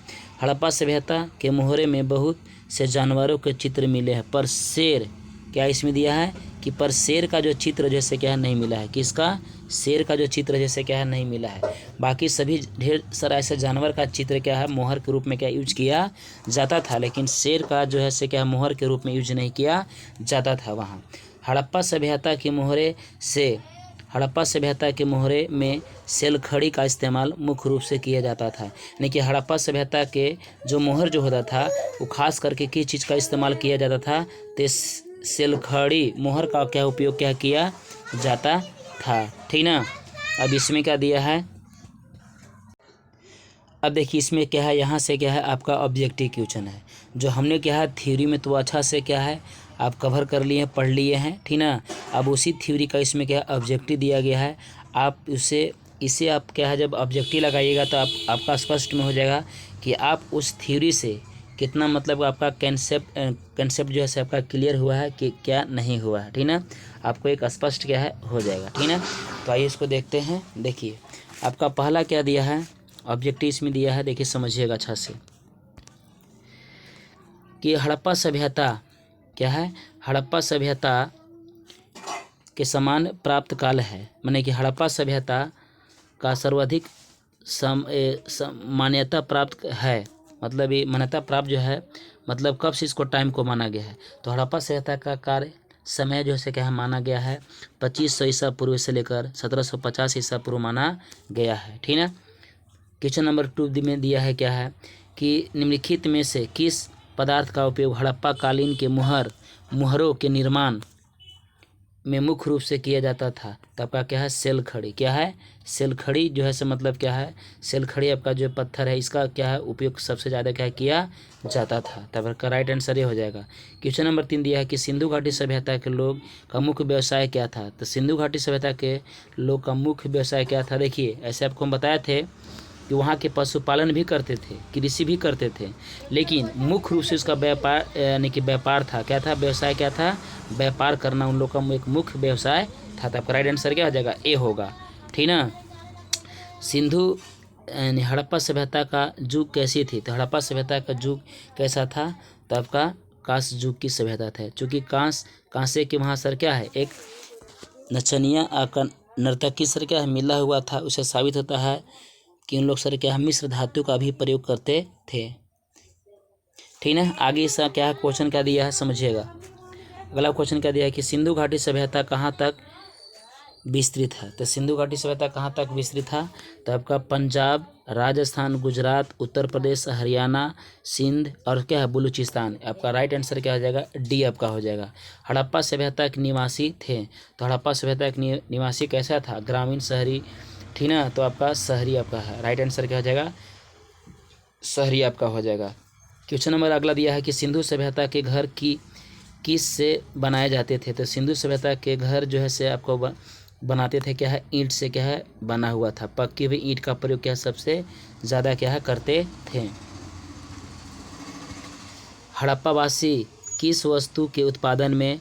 [SPEAKER 1] हड़प्पा सभ्यता के मोहरे में बहुत से जानवरों के चित्र मिले हैं, पर शेर क्या इसमें दिया है कि पर शेर का जो चित्र जैसे क्या है नहीं मिला है। किसका? शेर का जो चित्र जैसे क्या है नहीं मिला है। बाकी सभी ढेर सारा ऐसे जानवर का चित्र क्या है मोहर के रूप में क्या यूज किया जाता था, लेकिन शेर का जो है से क्या है मोहर के रूप में यूज नहीं किया जाता था वहाँ। हड़प्पा सभ्यता के मोहरे से हड़प्पा सभ्यता के मोहरे में सेलखड़ी का इस्तेमाल मुख्य रूप से किया जाता था। यानी कि हड़प्पा सभ्यता के जो मोहर जो होता था वो खास करके किस चीज़ का इस्तेमाल किया जाता था, तो सेलखड़ी मोहर का क्या उपयोग क्या किया जाता था। ठीक ना। अब इसमें क्या दिया है, अब देखिए इसमें क्या है, यहाँ से क्या है आपका ऑब्जेक्टिव क्वेश्चन है जो हमने क्या है थ्योरी में तो अच्छा से क्या है आप कवर कर लिए हैं, पढ़ लिए हैं। ठीक ना। अब उसी थ्योरी का इसमें क्या है ऑब्जेक्टिव दिया गया है। आप इसे आप क्या है जब ऑब्जेक्टिव लगाइएगा तो आपका स्पष्ट में हो जाएगा कि आप उस थ्योरी से कितना मतलब आपका कंसेप्ट जो है से आपका क्लियर हुआ है कि क्या नहीं हुआ है। ठीक ना। आपको एक स्पष्ट क्या है हो जाएगा। ठीक ना। तो आइए इसको देखते हैं। देखिए आपका पहला क्या दिया है ऑब्जेक्टिव इसमें दिया है, देखिए समझिएगा अच्छा से कि हड़प्पा सभ्यता क्या है, हड़प्पा सभ्यता के समान प्राप्त काल है। माने कि हड़प्पा सभ्यता का सर्वाधिक मान्यता प्राप्त है, मतलब ये मान्यता प्राप्त जो है मतलब कब से इसको टाइम को माना गया है, तो हड़प्पा सभ्यता का कार्य समय जो है क्या है माना गया है 2500 ईसा पूर्व से लेकर 1750 ईसा पूर्व माना गया है। ठीक है। क्वेश्चन नंबर 2 में दिया है क्या है कि निम्नलिखित में से किस पदार्थ का उपयोग हड़प्पा कालीन के मुहरों के निर्माण में मुख्य रूप से किया जाता था, तो आपका क्या है सेलखड़ी। क्या है सेलखड़ी जो है से मतलब क्या है सेलखड़ी आपका जो पत्थर है इसका क्या है उपयोग सबसे ज़्यादा क्या किया जाता था, तब आपका राइट आंसर ये हो जाएगा। क्वेश्चन नंबर 3 दिया है कि सिंधु घाटी सभ्यता के लोग का मुख्य व्यवसाय क्या था, तो सिंधु घाटी सभ्यता के लोग का मुख्य व्यवसाय क्या था। देखिए ऐसे आपको हम बताए थे कि वहाँ के पशुपालन भी करते थे, कृषि भी करते थे, लेकिन मुख्य रूप से उसका व्यापार यानी कि व्यापार था। क्या था व्यवसाय, क्या था व्यापार करना उन लोग का एक मुख्य व्यवसाय था। तो आपका राइट आंसर क्या हो जाएगा ए होगा। ठीक ना। सिंधु यानी हड़प्पा सभ्यता का युग कैसी थी, तो हड़प्पा सभ्यता का युग कैसा था, तो आपका कांस्य युग की सभ्यता था। चूँकि कांसे के वहाँ सर क्या है एक नचनिया आकर नर्तकी सर क्या है मिला हुआ था, उसे साबित होता है कि उन लोग सर क्या है मिश्र धातु का भी प्रयोग करते थे। ठीक है। आगे इसका क्या है क्वेश्चन क्या दिया है समझिएगा। अगला क्वेश्चन क्या दिया है कि सिंधु घाटी सभ्यता कहाँ तक विस्तृत है, तो सिंधु घाटी सभ्यता कहाँ तक विस्तृत था, तो आपका पंजाब, राजस्थान, गुजरात, उत्तर प्रदेश, हरियाणा, सिंध और क्या है बलूचिस्तान। आपका राइट आंसर क्या हो जाएगा डी आपका हो जाएगा। हड़प्पा सभ्यता के निवासी थे, तो हड़प्पा सभ्यता के निवासी कैसा था ग्रामीण शहरी। ठीक ना। तो आपका शहरी आपका है राइट आंसर क्या हो जाएगा शहरी आपका हो जाएगा। क्वेश्चन नंबर अगला दिया है कि सिंधु सभ्यता के घर किस से बनाए जाते थे, तो सिंधु सभ्यता के घर जो है से आपको बनाते थे क्या है ईंट से क्या है बना हुआ था। पक्की हुई ईंट का प्रयोग क्या सबसे ज़्यादा क्या है करते थे। हड़प्पावासी किस वस्तु के उत्पादन में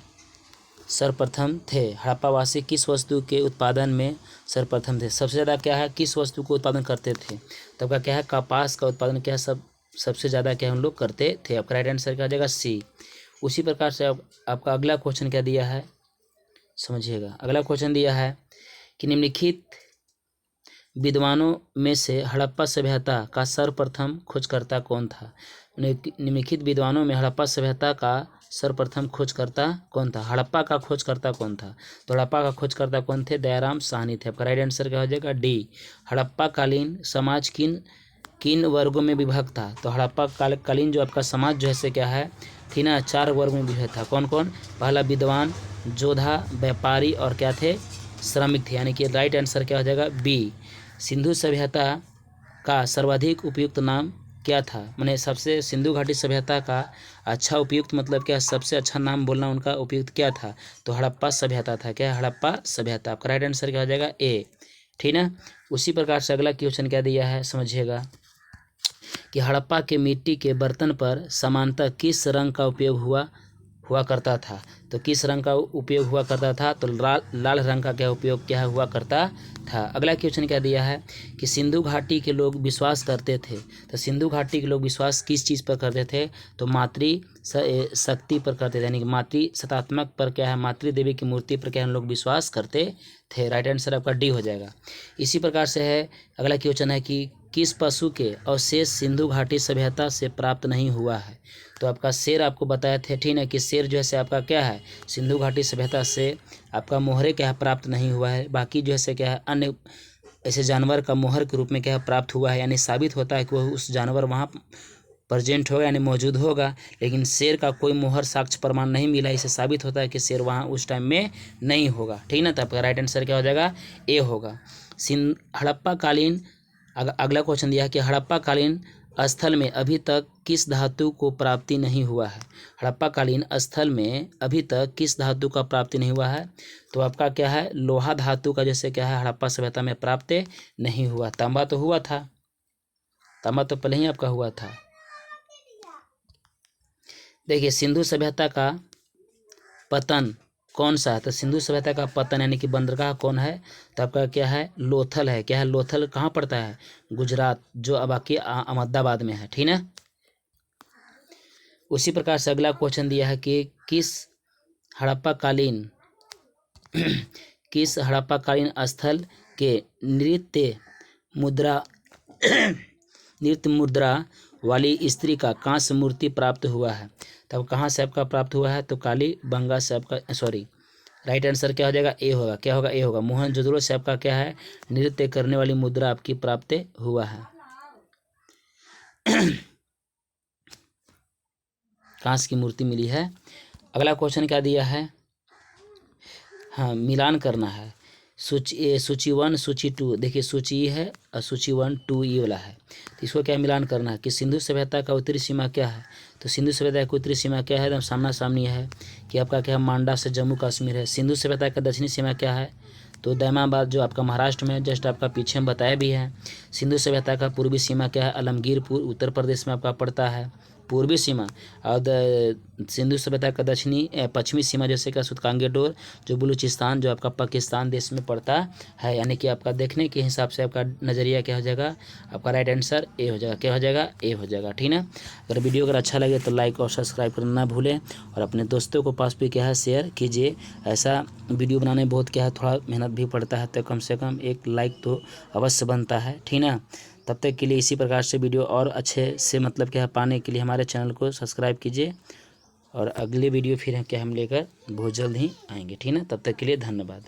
[SPEAKER 1] सर्वप्रथम थे, हड़प्पावासी किस वस्तु के उत्पादन में सर्वप्रथम थे, सबसे ज़्यादा क्या है किस वस्तु को उत्पादन करते थे, तब का क्या है कपास का उत्पादन क्या सबसे ज़्यादा क्या हम लोग करते थे। आपका राइट आंसर क्या हो जाएगा सी। उसी प्रकार से आपका अगला क्वेश्चन क्या दिया है समझिएगा। अगला क्वेश्चन दिया है कि निम्नलिखित विद्वानों में से हड़प्पा सभ्यता का सर्वप्रथम खोजकर्ता कौन था। निम्नलिखित विद्वानों में हड़प्पा सभ्यता का सर्वप्रथम खोजकर्ता कौन था, हड़प्पा का खोजकर्ता कौन था, तो हड़प्पा का खोजकर्ता कौन थे दयाराम साहनी थे। आपका राइट आंसर क्या हो जाएगा डी। हड़प्पा कालीन समाज किन वर्गों में विभक्त था, तो हड़प्पा कालीन जो आपका समाज जो है से क्या है थी ना 4 वर्ग में विभक्त था। कौन कौन, पहला विद्वान, जोधा, व्यापारी और क्या थे श्रमिक थे। यानी कि राइट आंसर क्या हो जाएगा बी। सिंधु सभ्यता का सर्वाधिक उपयुक्त नाम क्या था, मैंने सबसे सिंधु घाटी सभ्यता का अच्छा उपयुक्त मतलब क्या सबसे अच्छा नाम बोलना उनका उपयुक्त क्या था, तो हड़प्पा सभ्यता था। क्या हड़प्पा सभ्यता। आपका राइट आंसर क्या हो जाएगा ए। ठीक ना। उसी प्रकार से अगला क्वेश्चन क्या दिया है समझिएगा। कि हड़प्पा के मिट्टी के बर्तन पर सामान्यतः किस रंग का उपयोग हुआ करता था। तो किस रंग का उपयोग हुआ करता था, तो लाल रंग का क्या उपयोग क्या हुआ करता था। अगला क्वेश्चन क्या दिया है कि सिंधु घाटी के लोग विश्वास करते थे। तो सिंधु घाटी के लोग विश्वास किस चीज़ पर करते थे, तो मातृ शक्ति पर करते थे, यानी कि मातृ सतात्मक पर क्या है, मातृ देवी की मूर्ति पर क्या हम लोग विश्वास करते थे। राइट आंसर आपका डी हो जाएगा। इसी प्रकार से है अगला क्वेश्चन है कि किस पशु के अवशेष सिंधु घाटी सभ्यता से प्राप्त नहीं हुआ है। तो आपका शेर आपको बताए थे, ठीक है, कि शेर जो है से आपका क्या है, सिंधु घाटी सभ्यता से आपका मोहरे क्या है प्राप्त नहीं हुआ है। बाकी जो है से क्या है अन्य ऐसे जानवर का मोहर के रूप में क्या है प्राप्त हुआ है, यानी साबित होता है कि वह उस जानवर वहाँ प्रेजेंट होगा यानी मौजूद होगा, लेकिन शेर का कोई मोहर साक्ष्य प्रमाण नहीं मिला। इसे साबित होता है कि शेर वहाँ उस टाइम में नहीं होगा, ठीक ना। तो आपका राइट आंसर क्या हो जाएगा, ए होगा। हड़प्पा कालीन अगला क्वेश्चन दिया है कि हड़प्पा कालीन स्थल में अभी तक किस धातु को प्राप्ति नहीं हुआ है। हड़प्पा कालीन स्थल में अभी तक किस धातु का प्राप्ति नहीं हुआ है, तो आपका क्या है, लोहा धातु का जैसे क्या है हड़प्पा सभ्यता में प्राप्त नहीं हुआ। तांबा तो हुआ था, तांबा तो पहले ही आपका हुआ था। देखिए सिंधु सभ्यता का पतन कौन सा है, तो सिंधु सभ्यता का पतन यानी कि बंदरगाह कौन है, तो आपका क्या है, लोथल है। क्या है, लोथल कहाँ पड़ता है, गुजरात, जो अब आपकी अहमदाबाद में है, ठीक है। उसी प्रकार से अगला क्वेश्चन दिया है कि किस हड़प्पा कालीन स्थल के नृत्य मुद्रा वाली स्त्री का कांस्य मूर्ति प्राप्त हुआ है। तब कहाँ से आपका प्राप्त हुआ है, तो कालीबंगा से आपका राइट आंसर क्या हो जाएगा, ए होगा। क्या होगा, ए होगा। मोहनजोदड़ो से आपका क्या है, नृत्य करने वाली मुद्रा आपकी प्राप्त हुआ है। कांस्य की मूर्ति मिली है। अगला क्वेश्चन क्या दिया है, हाँ मिलान करना है सूची 1 सूची 2। देखिए सूची है और सूची 1 2 ये वाला है, तो इसको क्या मिलान करना है कि सिंधु सभ्यता का उत्तरी सीमा क्या है। तो सिंधु सभ्यता की उत्तरी सीमा क्या है, एकदम सामना सामनी है कि आपका क्या है, मांडा से जम्मू कश्मीर है। सिंधु सभ्यता का दक्षिणी सीमा क्या है, तो दैमाबाद जो आपका महाराष्ट्र में जस्ट आपका पीछे में बताया भी है। सिंधु सभ्यता का पूर्वी सीमा क्या है, आलमगीरपुर उत्तर प्रदेश में आपका पड़ता है पूर्वी सीमा। और सिंधु सभ्यता का पश्चिमी सीमा जैसे कि सुतकांगेडोर जो बलूचिस्तान जो आपका पाकिस्तान देश में पड़ता है। यानी कि आपका देखने के हिसाब से आपका नज़रिया क्या हो जाएगा, आपका राइट आंसर ए हो जाएगा। क्या हो जाएगा, ए हो जाएगा, ठीक है। अगर वीडियो अगर अच्छा लगे तो लाइक और सब्सक्राइब करना ना भूलें, और अपने दोस्तों को पास भी क्या है शेयर कीजिए। ऐसा वीडियो बनाने में बहुत क्या है, थोड़ा मेहनत भी पड़ता है, तो कम से कम एक लाइक तो अवश्य बनता है, ठीक ना। तब तक के लिए इसी प्रकार से वीडियो और अच्छे से मतलब क्या है पाने के लिए हमारे चैनल को सब्सक्राइब कीजिए, और अगले वीडियो फिर क्या हम लेकर बहुत जल्द ही आएंगे, ठीक है। तब तक के लिए धन्यवाद।